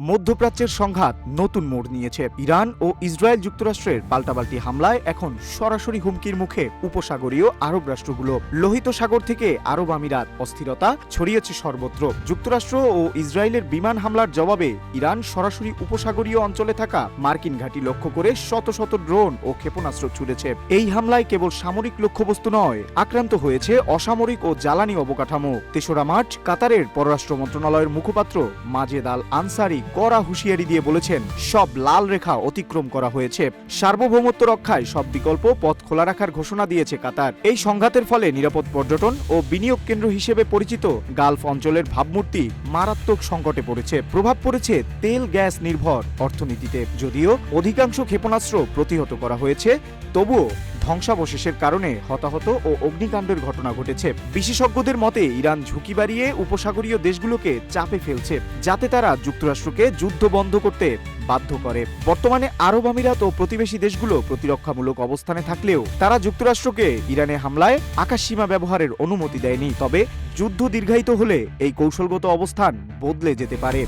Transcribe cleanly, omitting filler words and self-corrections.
মধ্যপ্রাচ্যের সংঘাত নতুন মোড় নিয়েছে। ইরান ও ইসরায়েল যুক্তরাষ্ট্রের পাল্টাপাল্টি হামলায় এখন সরাসরি হুমকির মুখে উপসাগরীয় আরব রাষ্ট্রগুলো। লোহিত সাগর থেকে আরব আমিরাত, অস্থিরতা ছড়িয়েছে সর্বত্র। যুক্তরাষ্ট্র ও ইসরায়েলের বিমান হামলার জবাবে ইরান সরাসরি উপসাগরীয় অঞ্চলে থাকা মার্কিন ঘাঁটি লক্ষ্য করে শত শত ড্রোন ও ক্ষেপণাস্ত্র ছুড়েছে। এই হামলায় কেবল সামরিক লক্ষ্যবস্তু নয়, আক্রান্ত হয়েছে অসামরিক ও জ্বালানি অবকাঠামো। ৩রা মার্চ কাতারের পররাষ্ট্র মন্ত্রণালয়ের মুখপাত্র মাজেদ আল আনসারি কড়া হুঁশিয়ারি দিয়ে বলেছেন, সব লাল রেখা অতিক্রম করা হয়েছে। সার্বভৌমত্ব রক্ষায় সব বিকল্প পথ খোলা রাখার ঘোষণা দিয়েছে কাতার। এই সংঘাতের ফলে নিরাপদ পর্যটন ও বিনিয়োগ কেন্দ্র হিসেবে পরিচিত গালফ অঞ্চলের ভাবমূর্তি মারাত্মক সংকটে পড়েছে। প্রভাব পড়েছে তেল গ্যাস নির্ভর অর্থনীতিতে। যদিও অধিকাংশ ক্ষেপণাস্ত্র প্রতিহত করা হয়েছে, তবুও ধ্বংসাবশেষের কারণে হতাহত ও অগ্নিকাণ্ডের ঘটনা ঘটেছে। বিশেষজ্ঞদের মতে ইরান ঝুঁকি বাড়িয়ে উপসাগরীয় দেশগুলোকে চাপে ফেলছে, যাতে তারা যুক্তরাষ্ট্রকে যুদ্ধ বন্ধ করতে বাধ্য করে। বর্তমানে আরব আমিরাত ও প্রতিবেশী দেশগুলো প্রতিরক্ষামূলক অবস্থানে থাকলেও তারা যুক্তরাষ্ট্রকে ইরানে হামলায় আকাশসীমা ব্যবহারের অনুমতি দেয়নি। তবে যুদ্ধ দীর্ঘায়িত হলে এই কৌশলগত অবস্থান বদলে যেতে পারে।